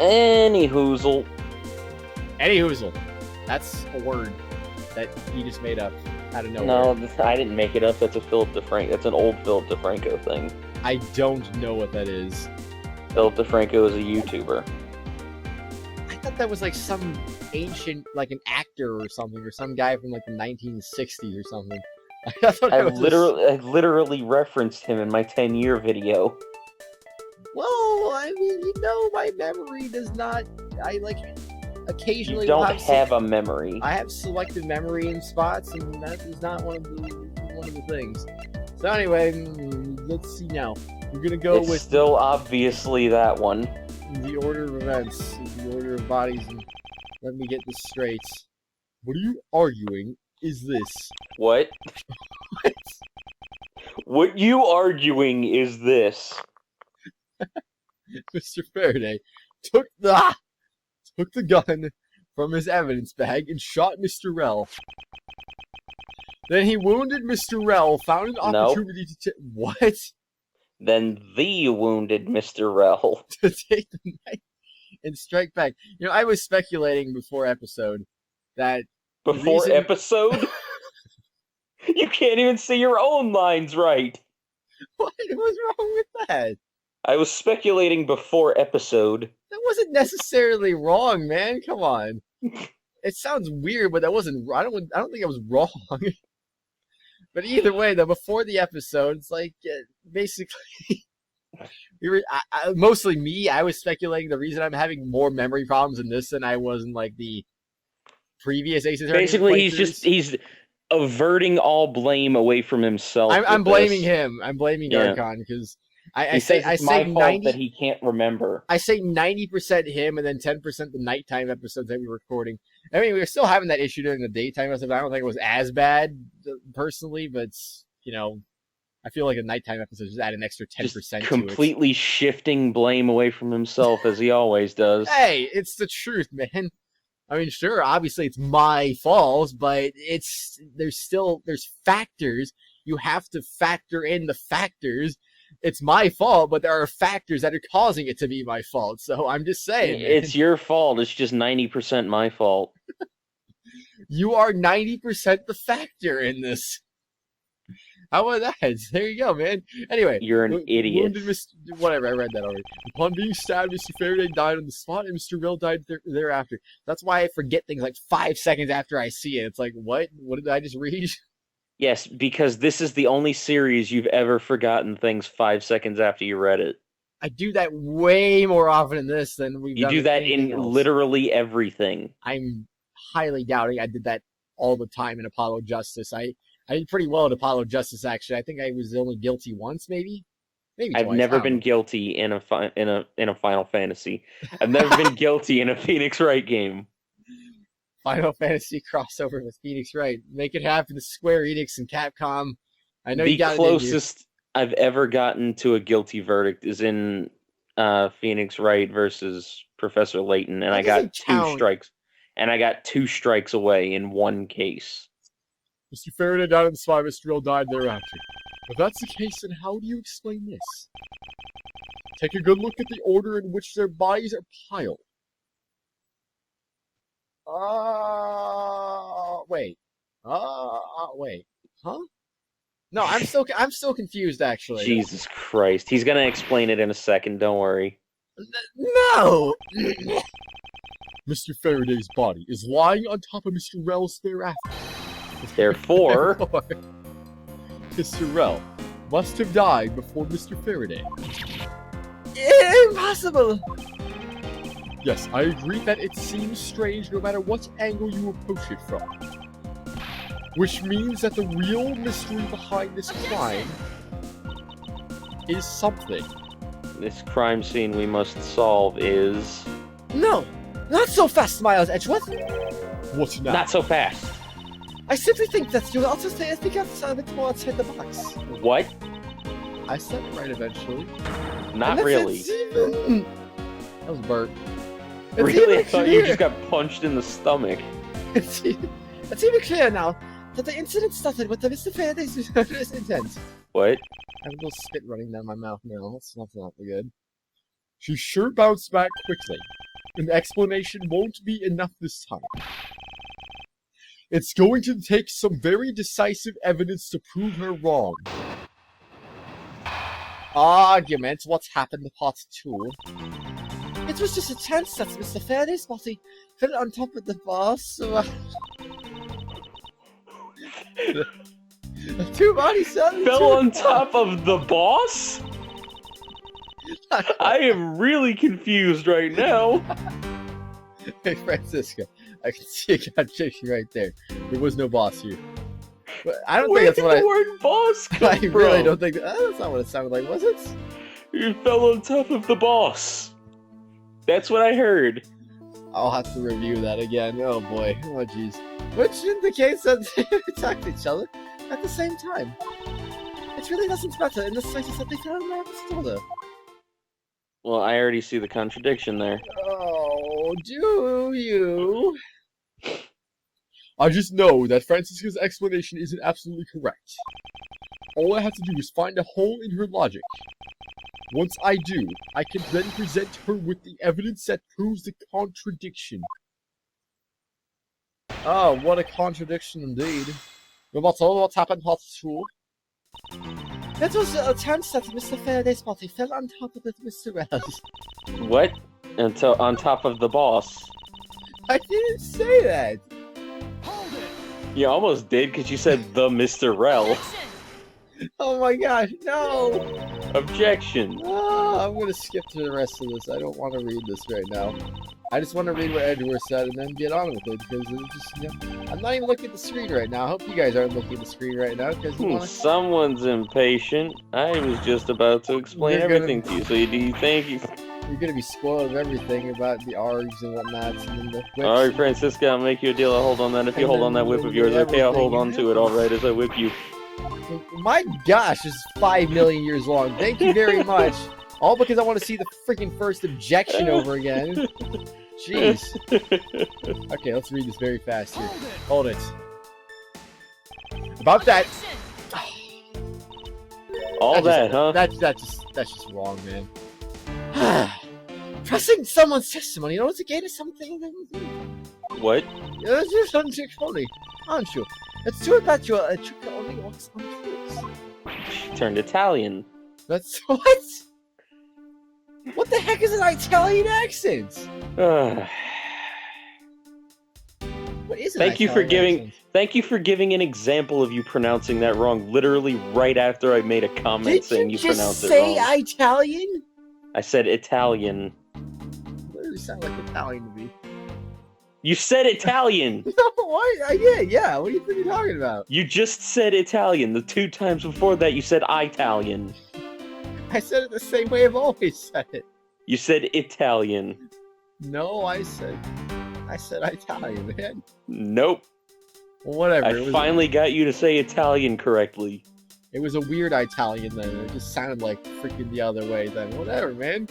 Any hoozle. Any hoozle. That's a word that he just made up out of nowhere. No, I didn't make it up. That's a Philip DeFranco. That's an old Philip DeFranco thing. I don't know what that is. Philip DeFranco is a YouTuber. I thought that was like some ancient, like an actor or something, or some guy from like the 1960s or something. I literally referenced him in my 10-year video. Well, I mean, you know, my memory does not. I like occasionally. You don't have a memory. I have selective memory in spots, and that is not one of the things. So anyway, let's see now. We're gonna go with still obviously that one. The order of events, the order of bodies, and let me get this straight. What are you arguing? Is this what? What you arguing is this? Mr. Faraday took the gun from his evidence bag and shot Mr. Rell. Then he wounded Mr. Rell, found an opportunity to what? Then the wounded Mr. Rell to take the knife and strike back. You know, I was speculating before episode that episode? You can't even see your own lines right. What was wrong with that? I was speculating before episode. That wasn't necessarily wrong, man. Come on. It sounds weird, but that wasn't. I don't think I was wrong. But either way, though, before the episode, it's like basically we were mostly me. I was speculating the reason I'm having more memory problems in this than I was in like the previous Ace Attorney. Basically, he's averting all blame away from himself. I'm blaming him. I'm blaming Garcon because I say my fault that he can't remember. I say 90% him and then 10% the nighttime episodes that we were recording. I mean, we were still having that issue during the daytime episodes. I don't think it was as bad personally, but you know, I feel like a nighttime episode just add an extra 10% just to it. Completely shifting blame away from himself as he always does. Hey, it's the truth, man. I mean, sure, obviously it's my fault, but there's factors. You have to factor in the factors. It's my fault, but there are factors that are causing it to be my fault. So I'm just saying, man. It's your fault. It's just 90% my fault. You are 90% the factor in this. How about that? There you go, man. Anyway. You're an idiot. Whatever, I read that already. Upon being stabbed, Mr. Faraday died on the spot, and Mr. Rell died thereafter. That's why I forget things like 5 seconds after I see it. It's like, what? What did I just read? Yes, because this is the only series you've ever forgotten things 5 seconds after you read it. I do that way more often in this than we've done. You do that in literally everything. I'm highly doubting I did that all the time in Apollo Justice. I did pretty well at Apollo Justice, actually. I think I was only guilty once, maybe twice. I've never been guilty in a Final Fantasy. I've never been guilty in a Phoenix Wright game. Final Fantasy crossover with Phoenix Wright. Make it happen to Square Enix and Capcom. I know the you got closest I've ever gotten to a guilty verdict is in Phoenix Wright versus Professor Layton, and I got 2 strikes. And I got 2 strikes away in one case. Mr. Faraday died on the spot. Mr. Rell died thereafter. If that's the case, then how do you explain this? Take a good look at the order in which their bodies are piled. Wait. Wait. Huh? No, I'm still confused, actually. Jesus Christ. He's gonna explain it in a second, don't worry. No! Mr. Faraday's body is lying on top of Mr. Rell's thereafter. Therefore, Mr. Rell must have died before Mr. Faraday. Impossible! Yes, I agree that it seems strange no matter what angle you approach it from. Which means that the real mystery behind this crime is something. This crime scene we must solve is... No! Not so fast, Miles Edgeworth! What now? Not so fast. I simply think that you'll also think a bit more outside the box. What? I said it right eventually. Not really. That was Bert. Really? I thought you just got punched in the stomach. It's even clear now that the incident started with the Mr. Faraday's intent. What? I have a little spit running down my mouth now. That's not good. She sure bounced back quickly. An explanation won't be enough this time. It's going to take some very decisive evidence to prove her wrong. Argument, what's happened to part 2? It was just a chance that Mr. Faraday's body fell on top of the boss, so the two bodies fell on top of the boss? I am really confused right now. Hey, Francisco, I can see a contradiction right there. There was no boss here. But I don't think that's what the word boss come I from? really don't think that's not what it sounded like, was it? You fell on top of the boss. That's what I heard. I'll have to review that again. Oh boy. Oh jeez. Which indicates that they attacked each other at the same time. It really doesn't matter in the slightest that they fell in love with each other. Well, I already see the contradiction there. Oh, do you? I just know that Francisca's explanation isn't absolutely correct. All I have to do is find a hole in her logic. Once I do, I can then present her with the evidence that proves the contradiction. Oh, what a contradiction indeed. Rebuttal, what's happened, part 2? That was a chance that Mr. Faraday's body fell on top of Mr. Wells. What? Until on top of the boss. I didn't say that. Hold it. You almost did because you said the Mr. Rel. Oh my gosh, no! Objection. Oh, I'm gonna skip to the rest of this. I don't want to read this right now. I just want to read what Edgeworth said and then get on with it because it's just, you know, I'm not even looking at the screen right now. I hope you guys aren't looking at the screen right now because Someone's impatient. I was just about to explain everything to you, so do you think you're gonna be spoiled of everything about the ARGs and whatnot and then the whips. Alright, Francisca, I'll make you a deal. I'll hold on that. If you hold on that whip of yours, okay, I'll hold on to it, alright, as I whip you. My gosh, this is 5 million years long. Thank you very much. All because I want to see the freaking first objection over again. Jeez. Okay, let's read this very fast here. Hold it. About that. That's just wrong, man. Pressing someone's testimony, you know, it's a gain of something. What? That's just something funny, aren't you? It's true that you're a trick that only works on fools. She turned Italian. That's what? What the heck is an Italian accent? What is an Thank you for giving. accent? Thank you for giving an example of you pronouncing that wrong. Literally right after I made a comment saying you pronounced it wrong. Did you just say Italian? I said Italian. Literally sound like Italian to me. You said Italian. No, what? I did. Yeah. What do you think you're talking about? You just said Italian. The 2 times before that, you said Italian. I said it the same way I've always said it. You said Italian. No, I said Italian, man. Nope. Well, whatever. I finally got you to say Italian correctly. It was a weird Italian then. It just sounded like freaking the other way then. Whatever, man.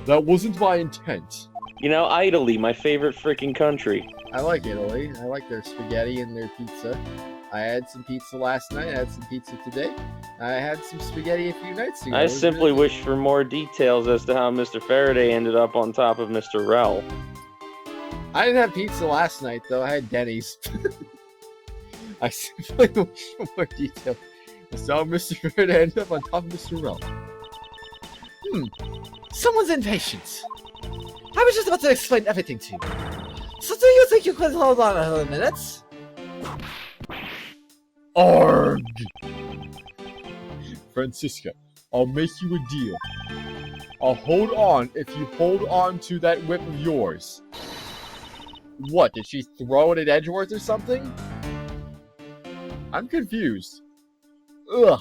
That wasn't my intent. You know, Italy, my favorite freaking country. I like Italy. I like their spaghetti and their pizza. I had some pizza last night. I had some pizza today. I had some spaghetti a few nights ago. I simply wish for more details as to how Mr. Faraday ended up on top of Mr. Rel. I didn't have pizza last night, though. I had Denny's. I simply wish for more details as to how Mr. Faraday ended up on top of Mr. Rel. Someone's impatient. I was just about to explain everything to you. So do you think you could hold on a minute? Arg! Francisca, I'll make you a deal. I'll hold on if you hold on to that whip of yours. What, did she throw it at Edgeworth or something? I'm confused. Ugh.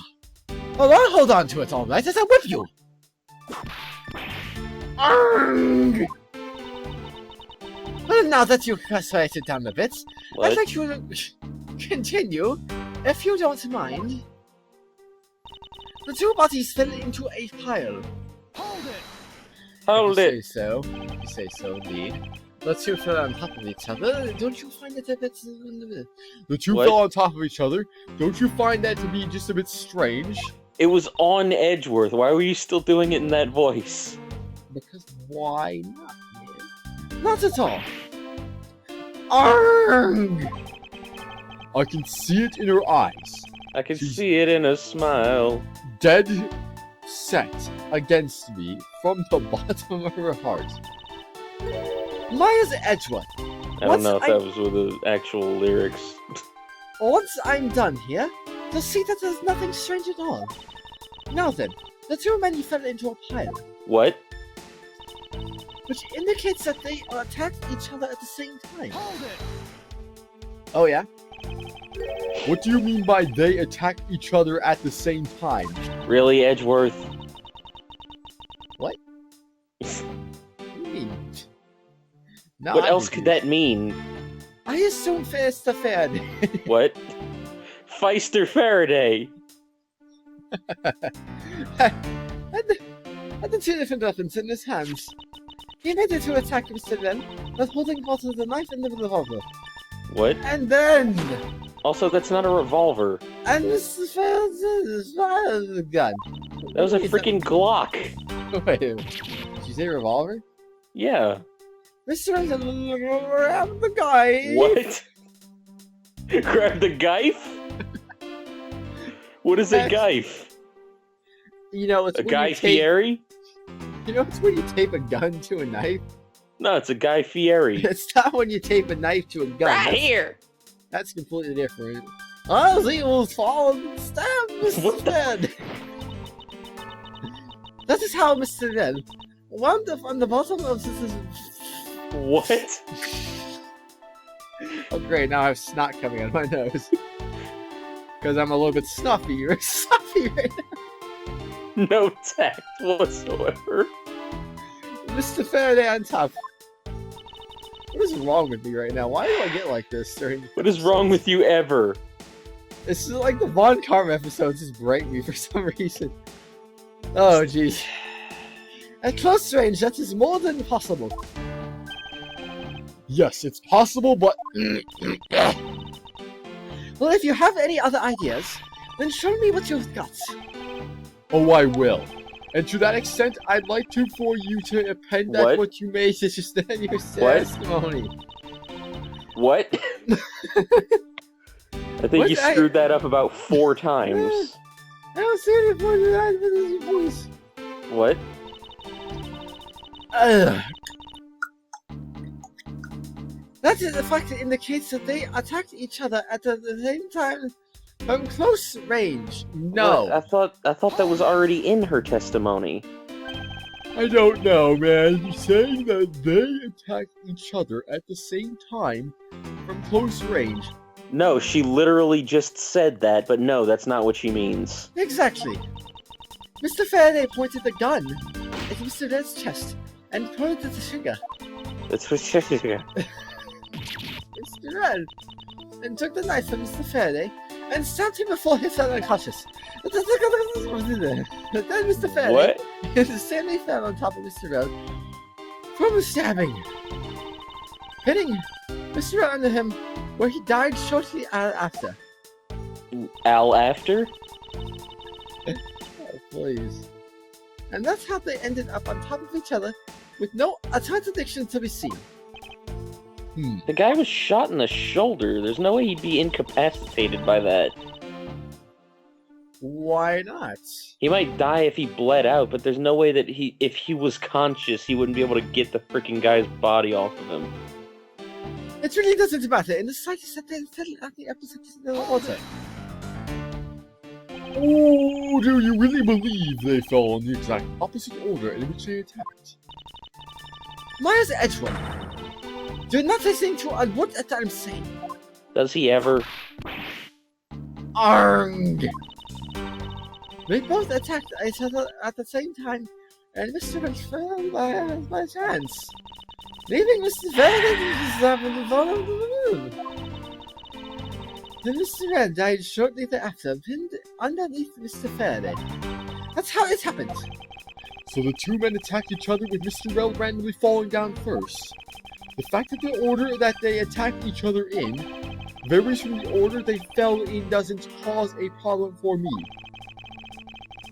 Well, I'll hold on to it all night as I whip you. Arg! Well, now that you've persuaded down a bit, I'd like you to continue, if you don't mind. The 2 bodies fell into a pile. Hold it! Hold it! You say so. You say so, indeed. The 2 fell on top of each other. Don't you find it a bit... The 2 fell on top of each other. Don't you find that to be just a bit strange? It was on Edgeworth. Why were you still doing it in that voice? Because why not, man? Not at all. Arrgh! I can see it in her eyes. I can see it in a smile. Dead set against me from the bottom of her heart. Miles Edgeworth. I don't know if that was with the actual lyrics. Once I'm done here, you'll see that there's nothing strange at all. Now then, the two men fell into a pile. What? Which indicates that they attacked each other at the same time. Hold it! Oh yeah? What do you mean by they attacked each other at the same time? Really, Edgeworth? What? What do you mean? No, What else could that mean? I assume Fast to Fad. What? Feister Faraday! Had the two different weapons in his hands. He made it to attack Mr. Ben, but holding both of the knife and the revolver. What? And then... Also, that's not a revolver. And Mr. Fad's gun. That was a freaking Glock. Wait, did you say revolver? Yeah. Mr. Ben grabbed the guy. What? Grab the gife? What is a gife? You know, it's a Guy Fieri? You know, it's when you tape a gun to a knife. No, it's a Guy Fieri. It's not when you tape a knife to a gun. Right here! That's completely different. Ozzy will fall and stab Mr. Ben. That is how Mr. Ben wound up on the bottom of this. What? Oh great, now I have snot coming out of my nose. Because I'm a little bit snuffy right now. No tact whatsoever. Mr. Faraday on top. What is wrong with me right now? Why do I get like this during... What is wrong with you ever? This is like the Von Karma episodes just break me for some reason. Oh jeez. At close range, that is more than possible. Yes, it's possible, but... Well, if you have any other ideas, then show me what you've got. Oh, I will. And to that extent, I'd like for you to append that what you made to just in your testimony. What? I think you screwed that up about 4 times. I don't see it for that voice. What? That is the fact that indicates that they attacked each other at the same time from close range. No. What? I thought that was already in her testimony. I don't know, man. You're saying that they attacked each other at the same time from close range. No, she literally just said that, but no, that's not what she means. Exactly. Mr. Faraday pointed the gun at Mr. Red's chest and pointed the finger. That's what she said. Mr. Red and took the knife from Mr. Faraday and stabbed him before he fell unconscious. Then Mr. Faraday instantly fell on top of Mr. Red from a stabbing, hitting Mr. Red under him, where he died shortly after. After? Oh, please. And that's how they ended up on top of each other, with no contradiction to be seen. The guy was shot in the shoulder. There's no way he'd be incapacitated by that. Why not? He might die if he bled out, but there's no way that if he was conscious, he wouldn't be able to get the freaking guy's body off of him. It really doesn't matter. In the slightest that they fell at the episode of the water. Oh, do you really believe they fell in the exact opposite order in which they attacked? Miles Edgeworth, you're not listening to a word that I'm saying. Does he ever? Arrgh! They both attacked each other at the same time, and Mr. Red fell by chance, leaving Mr. Faraday to the bottom of the room. Then Mr. Red died shortly thereafter, pinned underneath Mr. Faraday. That's how it happened. So the two men attacked each other with Mr. Red randomly falling down first. The fact that the order that they attacked each other in varies from the order they fell in doesn't cause a problem for me.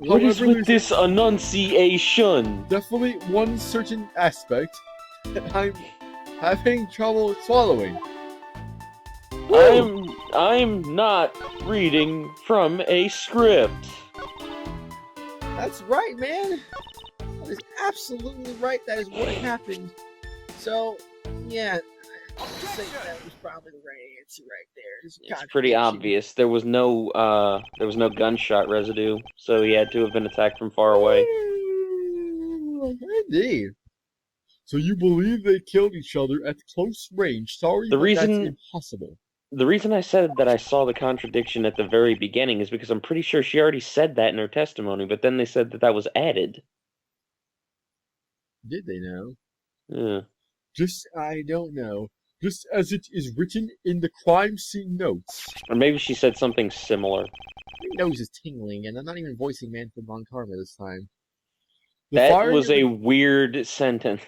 What is with this enunciation? Definitely one certain aspect that I'm Having trouble swallowing. I'm not reading from a script. That's right, man. That is absolutely right. That is what happened. So, yeah, I think that was probably the right answer right there. It's pretty obvious. There was no gunshot residue, so he had to have been attacked from far away. Indeed. So you believe they killed each other at close range? Sorry, but that's impossible. The reason I said that I saw the contradiction at the very beginning is because I'm pretty sure she already said that in her testimony, but then they said that was added. Did they know? Yeah. I don't know. Just as it is written in the crime scene notes. Or maybe she said something similar. My nose is tingling, and I'm not even voicing Manfred von Karma this time. That was a weird sentence.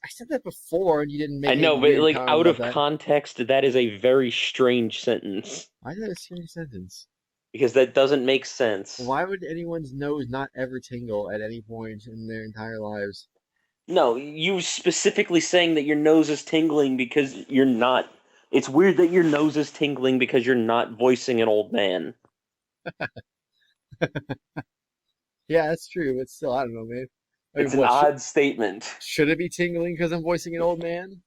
I said that before, and you didn't make it. I know, but like out of context, that is a very strange sentence. Why is that a strange sentence? Because that doesn't make sense. Why would anyone's nose not ever tingle at any point in their entire lives? No, you specifically saying that your nose is tingling because you're not. It's weird that your nose is tingling because you're not voicing an old man. Yeah, that's true, but still, I don't know, man. I mean, it's an odd statement. Should it be tingling because I'm voicing an old man?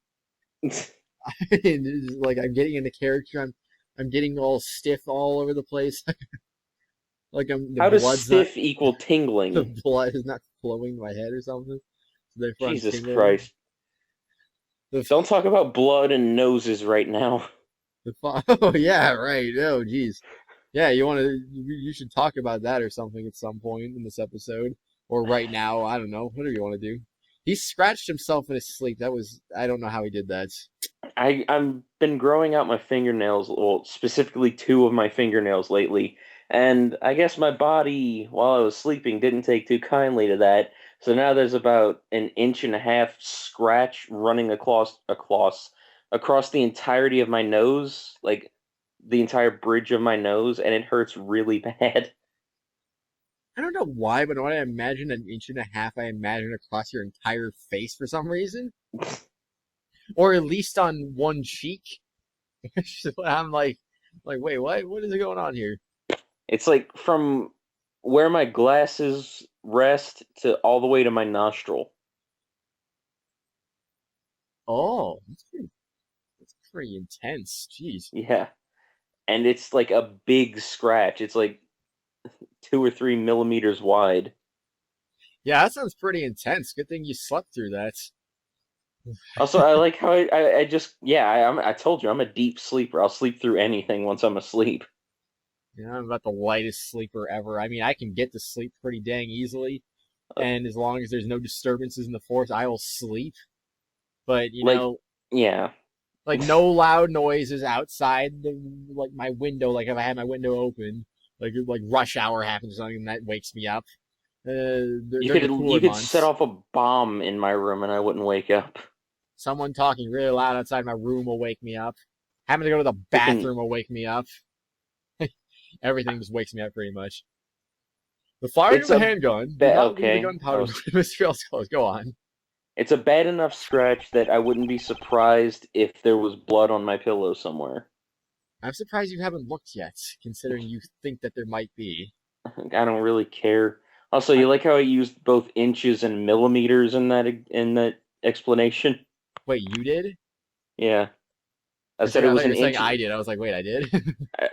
Like I'm getting into character. I'm getting all stiff all over the place. Like How does stiff equal tingling? The blood is not flowing to my head or something. So Jesus Christ! Don't talk about blood and noses right now. Oh yeah, right. Oh jeez. Yeah, you should talk about that or something at some point in this episode. Or right now, I don't know, whatever you want to do. He scratched himself in his sleep. I don't know how he did that. I've been growing out my fingernails, well, specifically 2 of my fingernails lately, and I guess my body, while I was sleeping, didn't take too kindly to that. So now there's about 1.5 inch scratch running across the entirety of my nose, like the entire bridge of my nose, and it hurts really bad. I don't know why, but when I imagine 1.5 inches, I imagine across your entire face for some reason. Or at least on one cheek. I'm like, wait, what is going on here? It's like from where my glasses rest to all the way to my nostril. Oh, that's pretty intense. Jeez. Yeah. And it's like a big scratch. It's like 2 or 3 millimeters wide. Yeah, that sounds pretty intense. Good thing you slept through that. Also, I like how I told you I'm a deep sleeper. I'll sleep through anything once I'm asleep. Yeah, I'm about the lightest sleeper ever. I mean, I can get to sleep pretty dang easily, and as long as there's no disturbances in the force, I will sleep. But yeah, like no loud noises outside my window. Like if I had my window open, like rush hour happens or something, that wakes me up. You could set off a bomb in my room and I wouldn't wake up. Someone talking really loud outside my room will wake me up. Having to go to the bathroom will wake me up. Everything just wakes me up pretty much. The firing of the handgun. Okay. The gunpowder. Mr. Elsclose, go on. It's a bad enough scratch that I wouldn't be surprised if there was blood on my pillow somewhere. I'm surprised you haven't looked yet, considering you think that there might be. I don't really care. Also, you like how I used both inches and millimeters in that explanation? Wait, you did? Yeah. I said it was an inch. I did. I was like, wait, I did?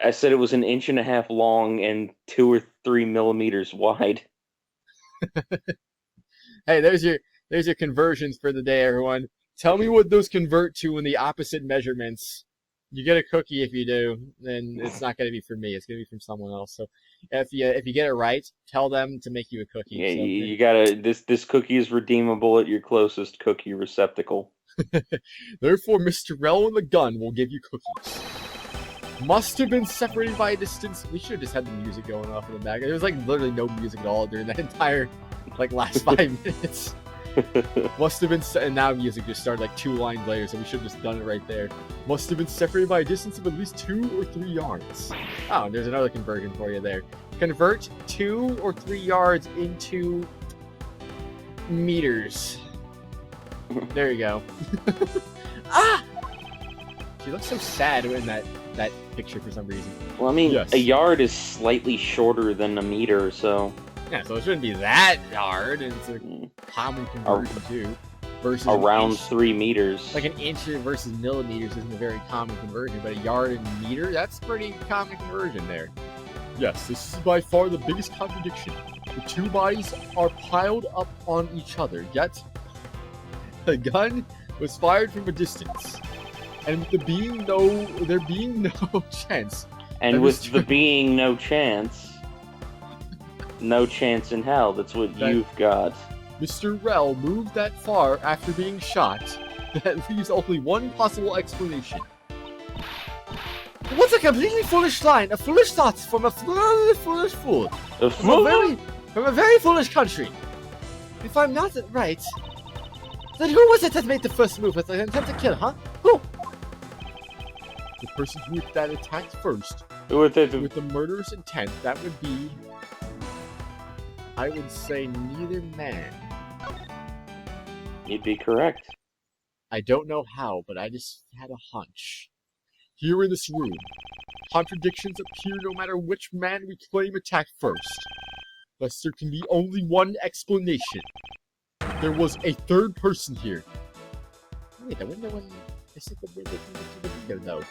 I said it was 1.5 inches long and 2 or 3 millimeters wide. Hey, there's your conversions for the day, everyone. Tell me what those convert to in the opposite measurements. You get a cookie if you do, then it's not going to be from me. It's going to be from someone else. So if you get it right, tell them to make you a cookie. Yeah, so you gotta. This cookie is redeemable at your closest cookie receptacle. Therefore, Mr. Rell and the gun will give you cookies. Must have been separated by a distance. We should have just had the music going off in the back. There was literally no music at all during that entire last 5 minutes. Must have been, and now music just started 2 lines later, so we should have just done it right there. Must have been separated by a distance of at least 2 or 3 yards. Oh, there's another conversion for you there. Convert 2 or 3 yards into meters. There you go. Ah! She looks so sad in that picture for some reason. Well, I mean, Yes. a yard is slightly shorter than a meter, so... Yeah, so it shouldn't be that hard. It's a common conversion, too. Versus around 3 meters. Like an inch versus millimeters isn't a very common conversion, but a yard and meter, that's pretty common conversion there. Yes, this is by far the biggest contradiction. The two bodies are piled up on each other, yet the gun was fired from a distance. And with there being no chance. And with the being no chance in hell, that's what you've got. Mr. Rell moved that far after being shot. That leaves only one possible explanation. What's a completely foolish line? A foolish thought from a foolish fool. From a very foolish country. If I'm not right, then who was it that made the first move with the intent to kill, huh? Who? The person who that attacked first. With the murderous intent, that would be... I would say neither man. You'd be correct. I don't know how, but I just had a hunch. Here in this room, contradictions appear no matter which man we claim attacked first. Thus there can be only one explanation. There was a third person here. Wait, the window when I said the window though.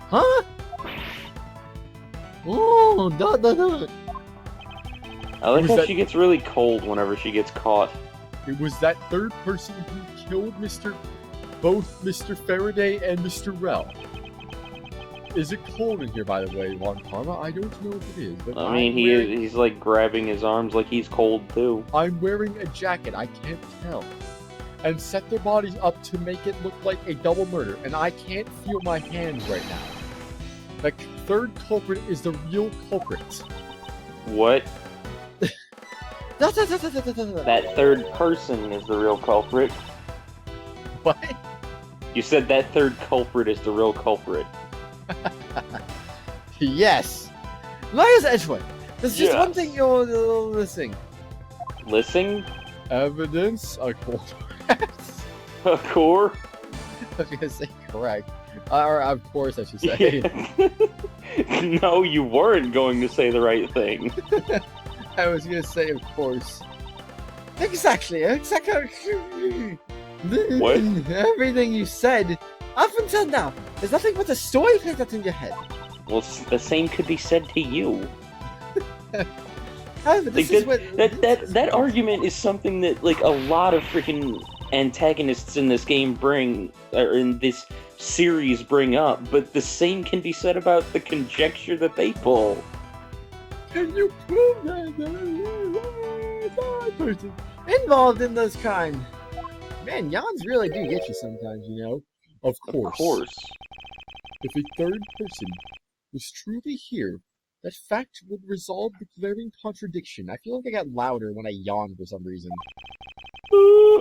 Huh? Oh, no. I like how she gets really cold whenever she gets caught. It was that third person who killed both Mr. Faraday and Mr. Rell. Is it cold in here, by the way, Von Karma? I don't know if it is, but I mean, he's like grabbing his arms like he's cold too. I'm wearing a jacket, I can't tell. And set their bodies up to make it look like a double murder, and I can't feel my hands right now. The third culprit is the real culprit. What? That third person is the real culprit. What? You said that third culprit is the real culprit. Yes! Miles Edgeworth! There's just one thing you're missing. Listening? Evidence? A core. A core? I was gonna say correct. Or of course I should say. Yeah. No, you weren't going to say the right thing. I was gonna say of course. Exactly. What? Everything you said up until now, there's nothing but a story played out in your head. Well, the same could be said to you. However, that argument is something that like a lot of freaking antagonists in this game bring, or in this series bring up, but the same can be said about the conjecture that they pull. Can you prove that there is a person involved in this crime? Man, yawns really do get you sometimes, you know. Of course. If a third person was truly here, that fact would resolve the glaring contradiction. I feel like I got louder when I yawned for some reason.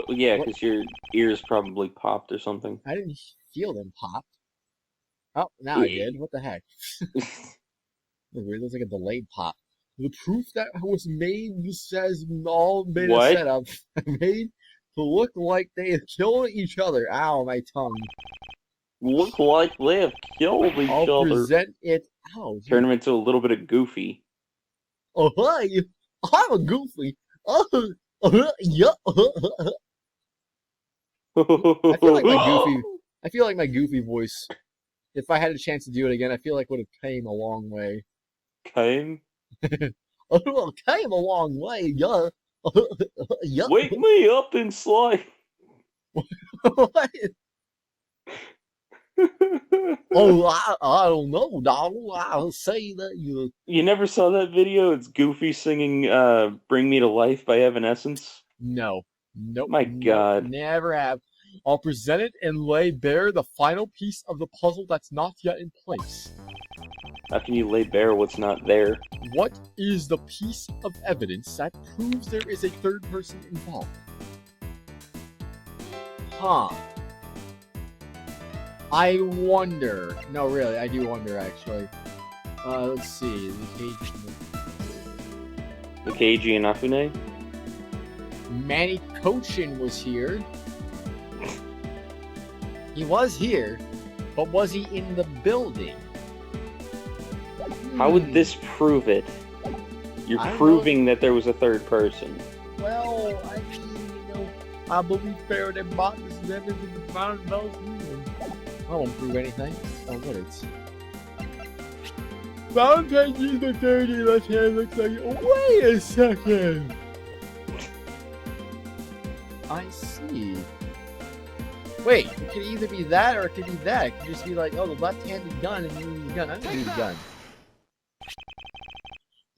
Yeah, because your ears probably popped or something. I didn't feel them pop. Oh, now I did. What the heck? Weird. Looks like a delayed pop. The proof that was made says all made a setup made to look like they had killed each other. Ow, my tongue. Look like they have killed each other. I'll present it out. Turn him into a little bit of Goofy. Oh, hi! I'm a Goofy. Yeah. I feel like my Goofy voice. If I had a chance to do it again, I feel like would have came a long way. Came? Came a long way, yeah. Yeah. Wake me up in slime. What? Oh, I don't know, dog. I'll say that you. You never saw that video? It's Goofy singing "Bring Me to Life" by Evanescence. No. Nope. My God. Never have. I'll present it and lay bare the final piece of the puzzle that's not yet in place. How can you lay bare what's not there? What is the piece of evidence that proves there is a third person involved? Huh. I wonder. No, really, I do wonder, actually. Let's see. The Keiji and Afune? Manny Kochin was here. He was here, but was he in the building? How would this prove it? You're proving that there was a third person. Well, I mean, I believe Faraday boxes and everything found those. I won't prove anything. Oh, what is? Found Kenji's the 30 left hand looks like. Wait a second. I see. Wait, it could either be that or it could be that. It could just be like, oh, the left-handed gun and the gun. I'm gonna do the gun.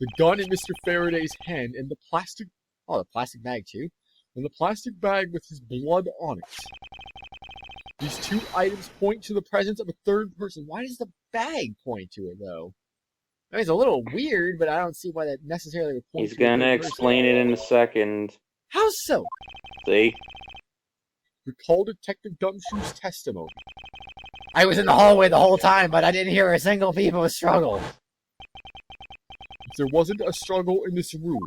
The gun in Mr. Faraday's hand and the plastic. Oh, the plastic bag too. And the plastic bag with his blood on it. These two items point to the presence of a third person. Why does the bag point to it though? I mean, it's a little weird, but I don't see why that necessarily would point. He's gonna explain it in a second. How so? See? Recall Detective Gumshoe's testimony. I was in the hallway the whole time, but I didn't hear a single peep of a struggle. If there wasn't a struggle in this room,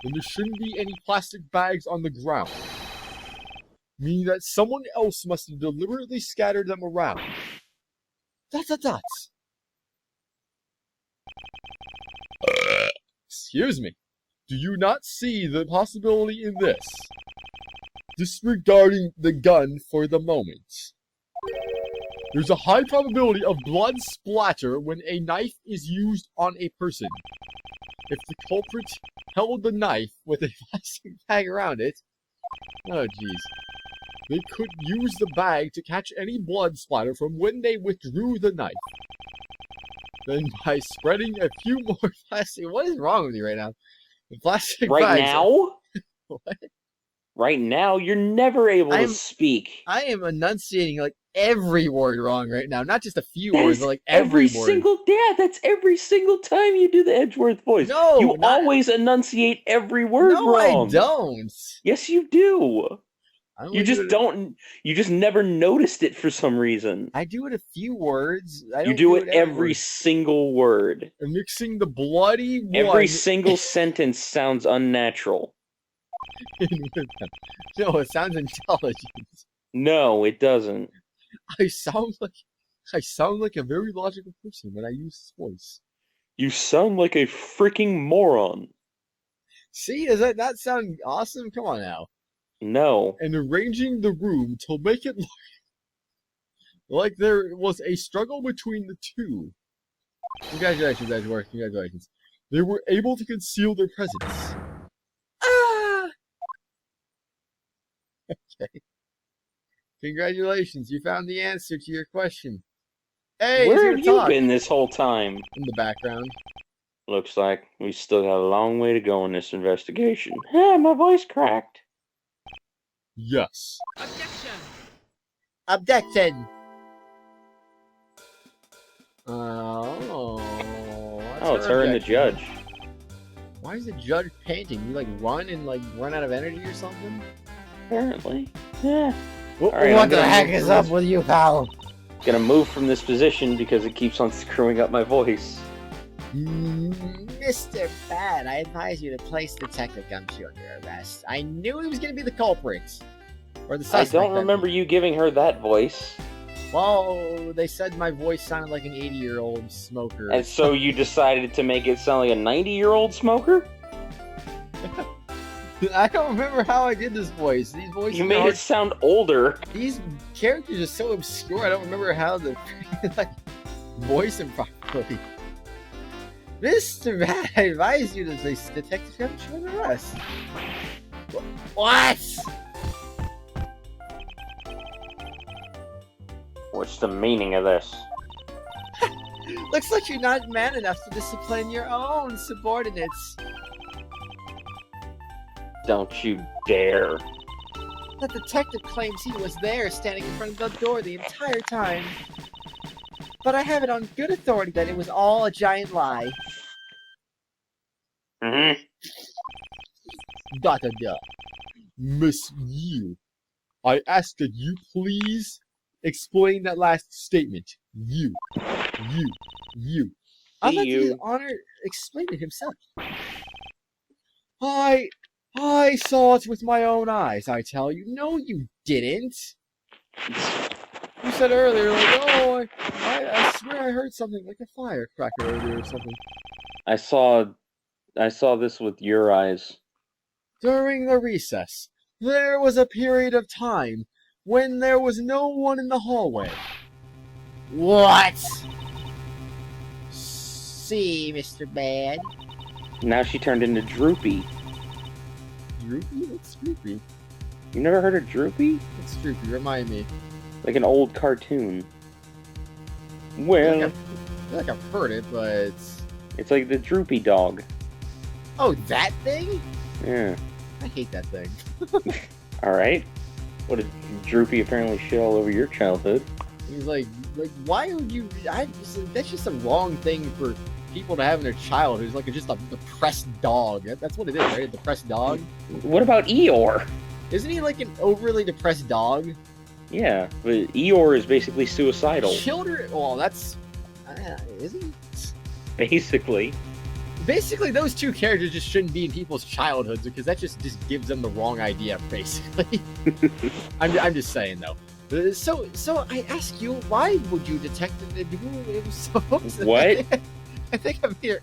then there shouldn't be any plastic bags on the ground. Meaning that someone else must have deliberately scattered them around. Dots. Excuse me. Do you not see the possibility in this? Disregarding the gun for the moment. There's a high probability of blood splatter when a knife is used on a person. If the culprit held the knife with a plastic bag around it, oh jeez, they could use the bag to catch any blood splatter from when they withdrew the knife. Then by spreading a few more plastic... What is wrong with you right now? The plastic right bags... now? What? Right now, you're never able to speak. I am enunciating like every word wrong right now. Not just a few words, but like every word. That's every single time you do the Edgeworth voice. No, you always enunciate every word wrong. No, I don't. Yes, you do. You just don't. You just never noticed it for some reason. I do it a few words. You do it every single word. I'm mixing the bloody one. Every single sentence sounds unnatural. No, it sounds intelligent. No, it doesn't. I sound like a very logical person when I use this voice. You sound like a freaking moron. See, does that not sound awesome? Come on now. No. And arranging the room to make it look like there was a struggle between the two. Congratulations, Edgeworth. Congratulations. They were able to conceal their presence. Ah! Okay. Congratulations, you found the answer to your question. Hey, where have you been this whole time? In the background. Looks like we still got a long way to go in this investigation. Ah, my voice cracked. Yes. Objection! Objection! Oh, it's her and the judge. Why is the judge painting? You like run out of energy or something? Apparently. Yeah. Right, what the heck is up with you, pal? Gonna move from this position because it keeps on screwing up my voice. Mr. Bad, I advise you to place Detective Gumshoe under arrest. I knew he was gonna be the culprit. Or the suspect. I don't remember you giving her that voice. Well, they said my voice sounded like an 80-year-old smoker. And so you decided to make it sound like a 90-year-old smoker? I don't remember how I did this voice. These voices. You made it sound older. These characters are so obscure. I don't remember how to voice them properly. Mr. Bad, I advise you to place Detective Gumshoe under arrest. What? What's the meaning of this? Looks like you're not man enough to discipline your own subordinates. Don't you dare. The detective claims he was there, standing in front of the door the entire time. But I have it on good authority that it was all a giant lie. Mm-hmm. Miss Yu, I ask that you please explain that last statement. You. I'd like to honor explain it himself. I saw it with my own eyes, I tell you. No, you didn't. said earlier, like, oh, I swear I heard something like a firecracker earlier or something. I saw this with your eyes. During the recess, there was a period of time when there was no one in the hallway. What? See, Mr. Bad. Now she turned into Droopy. Droopy? What's Droopy? You never heard of Droopy? What's Droopy? Remind me. Like an old cartoon. Well, I feel like I've heard it, but... It's like the Droopy dog. Oh, that thing? Yeah. I hate that thing. Alright. What did Droopy apparently shit all over your childhood? He's like, why would you... that's just a wrong thing for people to have in their child who's like just a depressed dog. That's what it is, right? A depressed dog? What about Eeyore? Isn't he like an overly depressed dog? Yeah, but Eeyore is basically suicidal. Children... Well, that's... is he? Basically. Basically, those two characters just shouldn't be in people's childhoods because that just gives them the wrong idea, basically. I'm just saying, though. So I ask you, why would you detect it? It was supposed to... What? I think I'm here.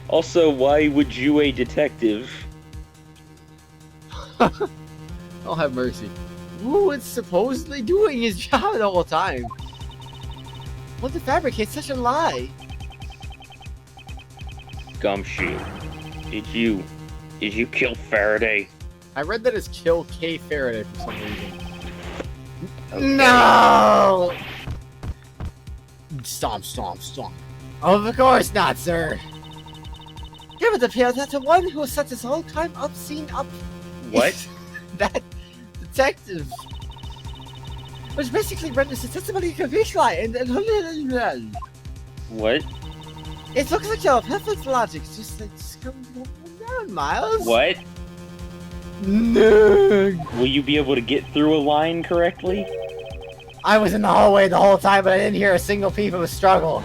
Also, why would you a detective? I'll have mercy. Who was supposedly doing his job the whole time? What to fabricate such a lie? Gumshoe, did you kill Faraday? I read that as kill K. Faraday for some reason. Okay. No! Stomp, stomp, stomp. Of course not, sir. It would appear that the one who set this whole crime up scene up... What? That detective... which basically renders the testimony confused and... What? It looks like your perfect logic just come down, Miles. What? No. Will you be able to get through a line correctly? I was in the hallway the whole time, but I didn't hear a single peep of a struggle.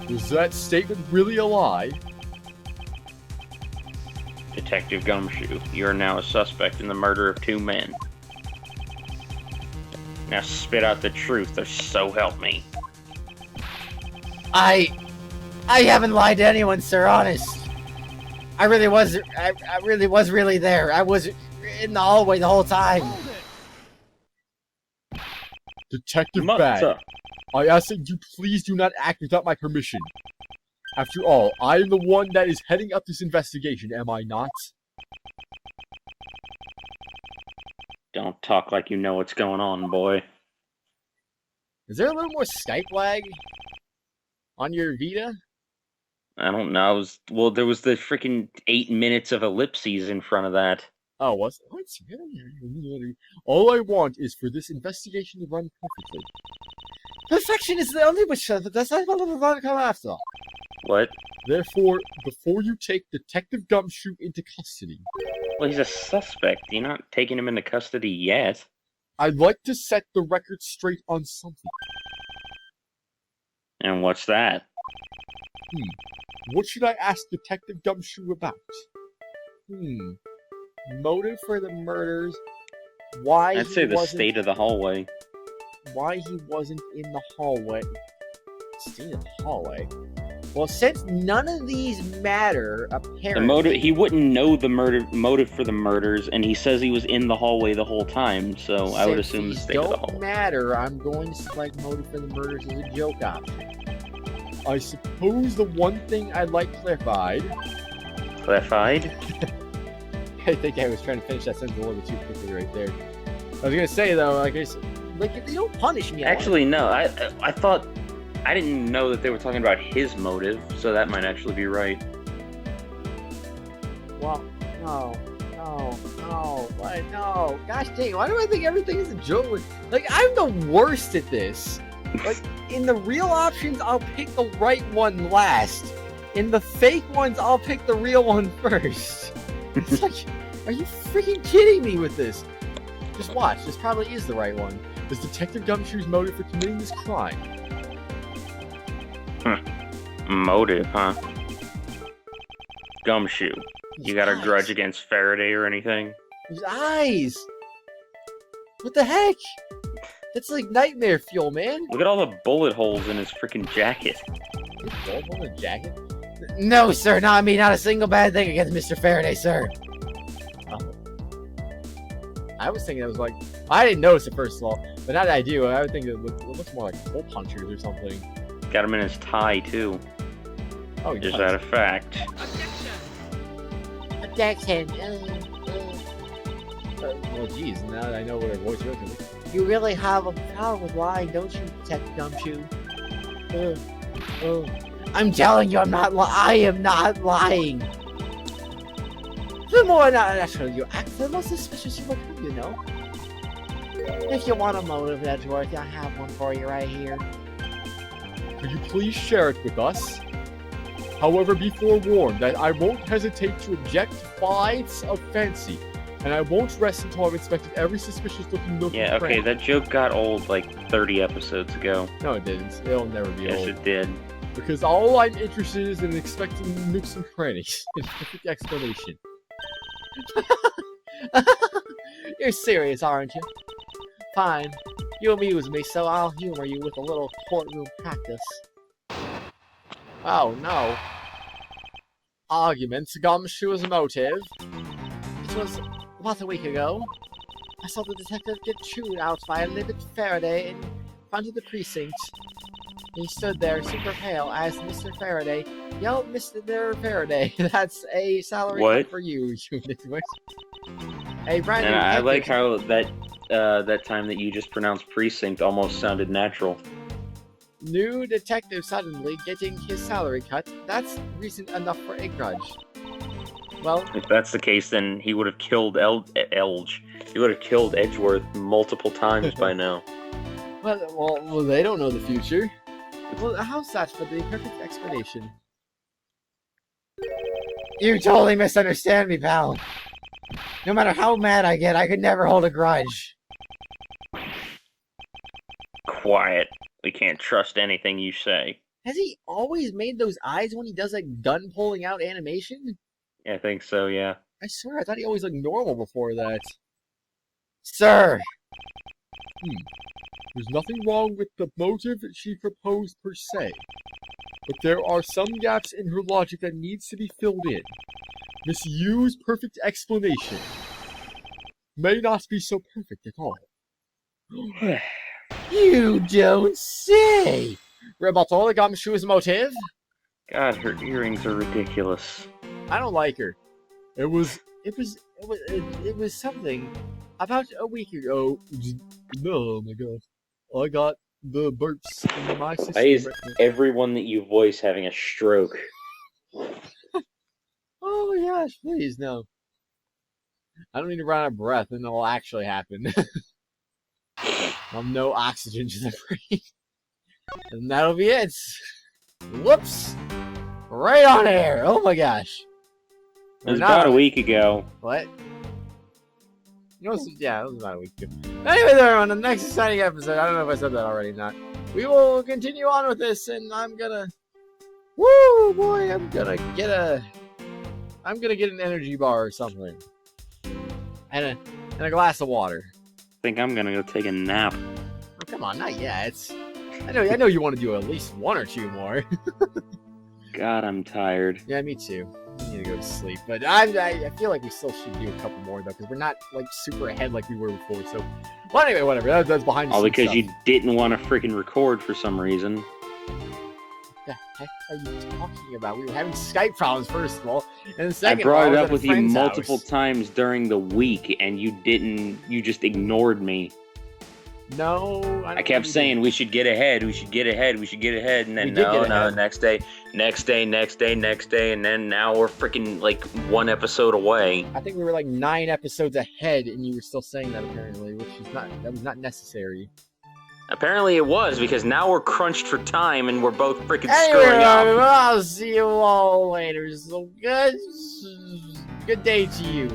Was that statement really a lie? Detective Gumshoe, you are now a suspect in the murder of 2 men. Now spit out the truth, or so help me. I haven't lied to anyone, sir, honest. I really was really there. I was in the hallway the whole time. Hold it! Detective Mata. I ask that you please do not act without my permission. After all, I am the one that is heading up this investigation, am I not? Don't talk like you know what's going on, boy. Is there a little more Skype lag on your Vita? I don't know. Well, there was the freaking 8 minutes of ellipses in front of that. Oh, what? All I want is for this investigation to run perfectly. Perfection is the only wish that that's not what I'm come after. What? Therefore, before you take Detective Gumshoe into custody, Well, he's a suspect. You're not taking him into custody yet. I'd like to set the record straight on something. And what's that? What should I ask Detective Gumshoe about? Motive for the murders. Why I'd say the state of the hallway. Why he wasn't in the hallway. State of the hallway? Well, since none of these matter, apparently... The motive, he wouldn't know the motive for the murders, and he says he was in the hallway the whole time, so I would assume the state of the hallway. Don't matter, I'm going to select motive for the murders as a joke option. I suppose the one thing I'd like clarified... Clarified? I think I was trying to finish that sentence a little bit too quickly right there. I was gonna say, though, like if they don't punish me... Actually, no, I thought... I didn't know that they were talking about his motive, so that might actually be right. Well, no. What? No. Gosh dang, why do I think everything is a joke? Like, I'm the worst at this. Like, in the real options, I'll pick the right one last. In the fake ones, I'll pick the real one first. It's like, are you freaking kidding me with this? Just watch, this probably is the right one. Is Detective Gumshoe's motive for committing this crime? Motive, huh? Gumshoe. You got a grudge against Faraday or anything? His eyes! What the heck? That's like nightmare fuel, man. Look at all the bullet holes in his freaking jacket. Bullet hole in the jacket? No, sir, not me. Not a single bad thing against Mr. Faraday, sir. Oh. I was thinking it was like... I didn't notice it first of all, but now that I do, I would think it looks more like hole punchers or something. Got him in his tie, too. Oh, Just that a fact. Objection. Well, geez, now that I know what her voice was. You really have a problem with lying, don't you, Detective Gumshoe? I'm telling you, I am not lying. The more natural you act, the more suspicious you become, you know. If you want a motive, Edgeworth, I have one for you right here. Could you please share it with us? However, be forewarned that I won't hesitate to object to flights of fancy, and I won't rest until I've inspected every suspicious-looking nook Yeah, okay, that joke got old like 30 episodes ago. No, it didn't. It'll never be old. Yes, it did. Because all I'm interested in is in expecting nooks and crannies. It's a perfect explanation. You're serious, aren't you? Fine. You amuse me, so I'll humor you with a little courtroom practice. Oh, no. Arguments, Gumshoe's motive. It was about a week ago. I saw the detective get chewed out by a livid Faraday in front of the precinct. He stood there, super pale, as Mr. Faraday yelled, Mr. Faraday, that's a salary cut for you, you nitwit. A brand new I like how that time that you just pronounced precinct almost sounded natural. New detective suddenly getting his salary cut. That's reason enough for a grudge. Well, if that's the case, then he would have killed Elge. He would have killed Edgeworth multiple times by now. Well, they don't know the future. Well, how's that for the perfect explanation? You totally misunderstand me, pal. No matter how mad I get, I could never hold a grudge. Quiet. We can't trust anything you say. Has he always made those eyes when he does like gun pulling out animation? Yeah, I think so, yeah. I swear, I thought he always looked normal before that. Sir! There's nothing wrong with the motive she proposed per se, but there are some gaps in her logic that needs to be filled in. Miss Yu's perfect explanation may not be so perfect at all. You don't say! Rebuttal, Gumshoe's motive? God, her earrings are ridiculous. I don't like her. It was something about a week ago. oh my god. I got the burps in my system. Why is everyone that you voice having a stroke? Oh my gosh, please, no. I don't need to run out of breath and it'll actually happen. No oxygen to the brain. And that'll be it. Whoops. Right on air. Oh my gosh. It was about a week ago. What? Yeah, it was about a week ago. Anyway, there, on the next exciting episode, I don't know if I said that already or not. We will continue on with this, and I'm gonna... Woo, boy, I'm gonna get an energy bar or something. And a glass of water. I think I'm gonna go take a nap. Oh, come on, not yet. I know you want to do at least one or two more. God, I'm tired. Yeah, me too. I need to go to sleep, but I feel like we still should do a couple more though, because we're not like super ahead like we were before. So, well, anyway, whatever. That's behind the scenes because stuff. you didn't want to freaking record for some reason. What the heck are you talking about? We were having Skype problems first of all, and the second, I brought it up with you multiple times during the week, and you didn't. You just ignored me. No, I kept saying we should get ahead, we should get ahead, we should get ahead, and then no, next day, and then now we're freaking like one episode away. I think we were like 9 episodes ahead, and you were still saying that apparently, that was not necessary. Apparently it was, because now we're crunched for time, and we're both freaking screwing up. I'll see you all later. So good day to you.